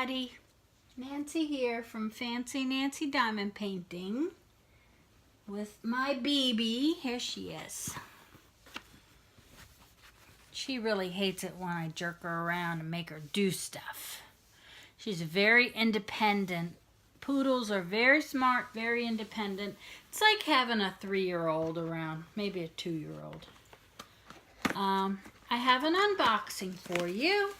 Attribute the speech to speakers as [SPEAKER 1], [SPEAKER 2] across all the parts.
[SPEAKER 1] everybody. Nancy here from Fancy Nancy Diamond Painting with my baby. Here she is. She really hates it when I jerk her around and make her do stuff. She's very independent. Poodles are very smart, very independent. It's like having a 3-year-old around, maybe a 2-year-old. I have an unboxing for you.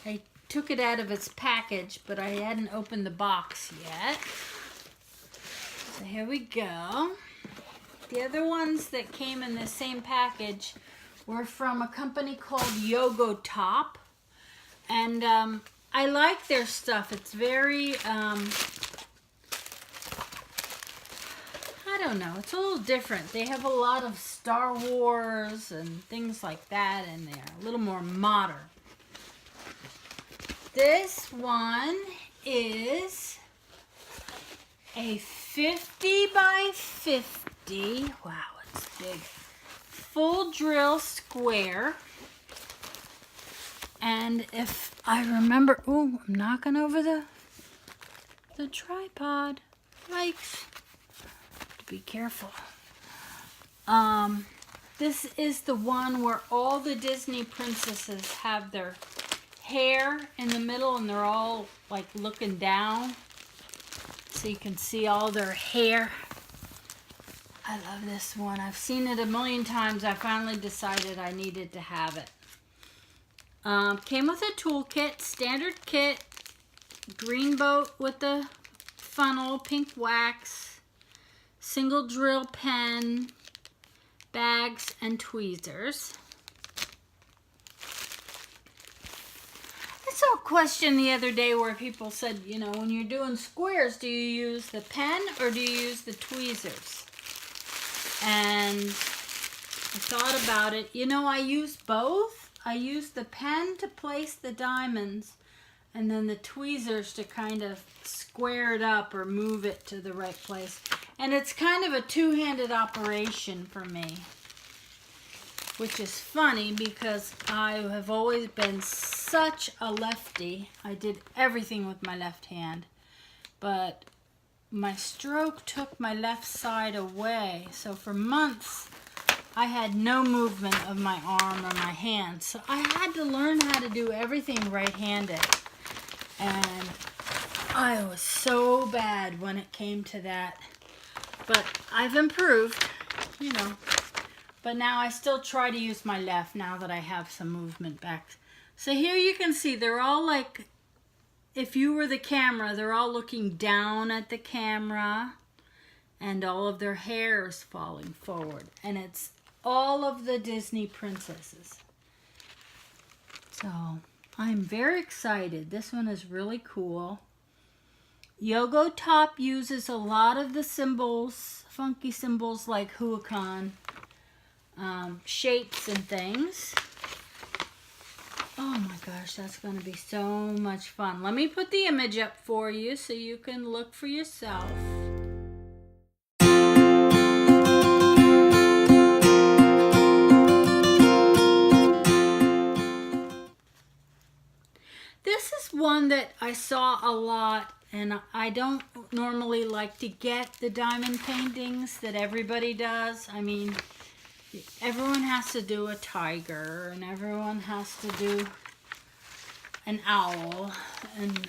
[SPEAKER 1] I took it out of its package, but I hadn't opened the box yet. So here we go. The other ones that came in the same package were from a company called Yogotop. And I like their stuff. It's very, I don't know, it's a little different. They have a lot of Star Wars and things like that in there. A little more modern. This one is a 50 by 50, wow, it's big, full drill square. And if I remember, oh, I'm knocking over the tripod. Yikes. Have to be careful. This is the one where all the Disney princesses have their hair in the middle and they're all like looking down. So you can see all their hair. I love this one. I've seen it a million times. I finally decided I needed to have it. Came with a toolkit, standard kit, green boat with the funnel, pink wax, single drill pen, bags, and tweezers. I saw a question the other day where people said, you know, when you're doing squares, do you use the pen or do you use the tweezers? And I thought about it. You know, I use both. I use the pen to place the diamonds and then the tweezers to kind of square it up or move it to the right place. And it's kind of a two-handed operation for me, which is funny because I have always been such a lefty. I did everything with my left hand, but my stroke took my left side away. So for months, I had no movement of my arm or my hand. So I had to learn how to do everything right-handed. And I was so bad when it came to that. But I've improved, you know. But now I still try to use my left now that I have some movement back. So here you can see they're all like, if you were the camera, they're all looking down at the camera. And all of their hair is falling forward. And it's all of the Disney princesses. So I'm very excited. This one is really cool. Yogotop uses a lot of the symbols, funky symbols like Huacon, shapes and things. Oh my gosh, that's going to be so much fun. Let me put the image up for you so you can look for yourself. This is one that I saw a lot, and I don't normally like to get the diamond paintings that everybody does. I mean, everyone has to do a tiger, and everyone has to do an owl, and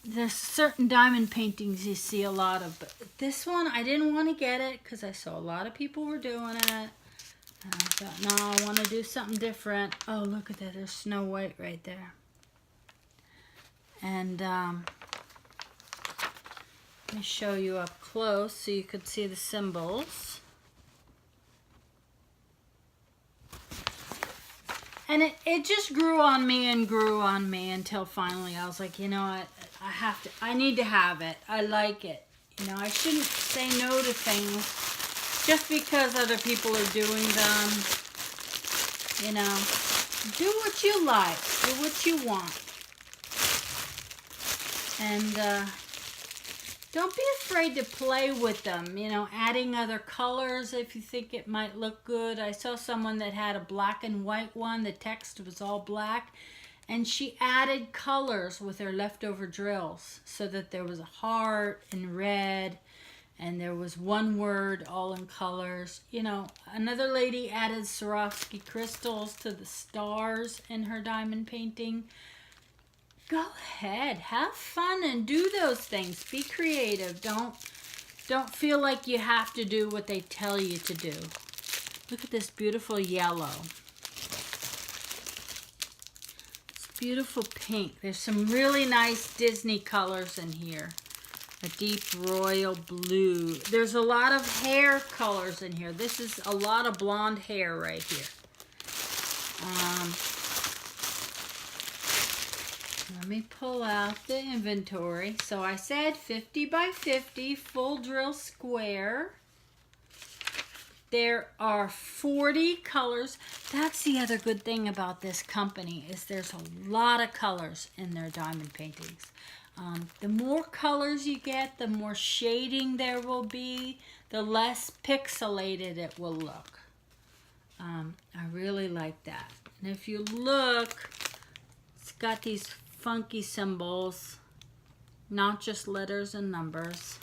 [SPEAKER 1] there's certain diamond paintings you see a lot of, but this one, I didn't want to get it because I saw a lot of people were doing it. And I thought, no, I want to do something different. Oh, look at that. There's Snow White right there. And let me show you up close so you could see the symbols. And it just grew on me and grew on me until finally I was like, you know what? I need to have it. I like it. You know, I shouldn't say no to things just because other people are doing them. You know, do what you like, do what you want. And don't be afraid to play with them, you know, adding other colors if you think it might look good. I saw someone that had a black and white one. The text was all black. And she added colors with her leftover drills so that there was a heart in red and there was one word all in colors. You know, another lady added Swarovski crystals to the stars in her diamond painting. Go ahead, have fun and do those things. Be creative. Don't feel like you have to do what they tell you to do. Look at this beautiful yellow. It's beautiful pink. There's some really nice Disney colors in here. A deep royal blue. There's a lot of hair colors in here. This is a lot of blonde hair right here. Let me pull out the inventory. So I said 50 by 50 full drill square. There are 40 colors. That's the other good thing about this company is there's a lot of colors in their diamond paintings. The more colors you get, the more shading there will be, the less pixelated it will look. I really like that. And if you look, it's got these funky symbols, not just letters and numbers.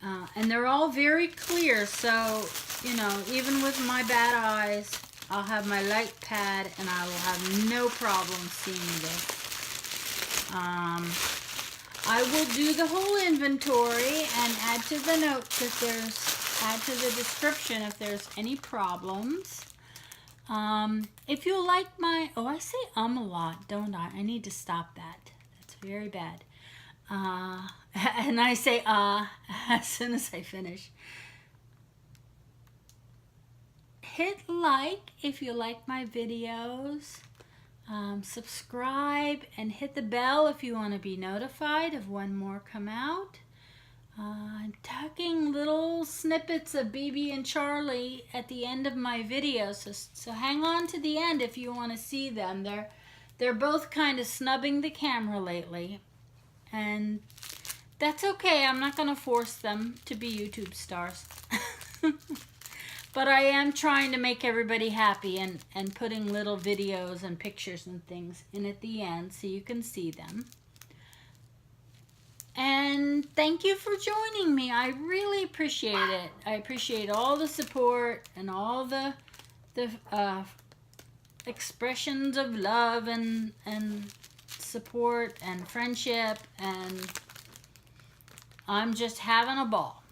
[SPEAKER 1] And they're all very clear, so, you know, even with my bad eyes, I'll have my light pad and I will have no problem seeing this. I will do the whole inventory and add to the notes if there's, add to the description if there's any problems. If you like my, oh, I say a lot, don't I? I need to stop that. That's very bad. And I say as soon as I finish. Hit like if you like my videos. Subscribe and hit the bell if you want to be notified of when more come out. I'm tucking little snippets of BB and Charlie at the end of my videos, so hang on to the end if you want to see them. They're both kind of snubbing the camera lately, and that's okay. I'm not going to force them to be YouTube stars. But I am trying to make everybody happy and putting little videos and pictures and things in at the end so you can see them. And thank you for joining me. I really appreciate it. I appreciate all the support and all the expressions of love and support and friendship, and I'm just having a ball.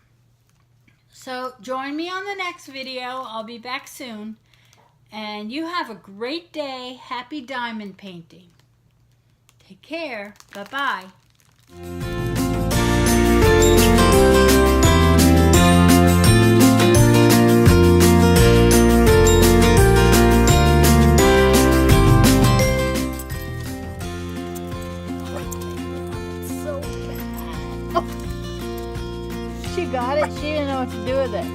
[SPEAKER 1] So join me on the next video. I'll be back soon. And you have a great day. Happy diamond painting. Take care. Bye-bye. She got it. She didn't know what to do with it.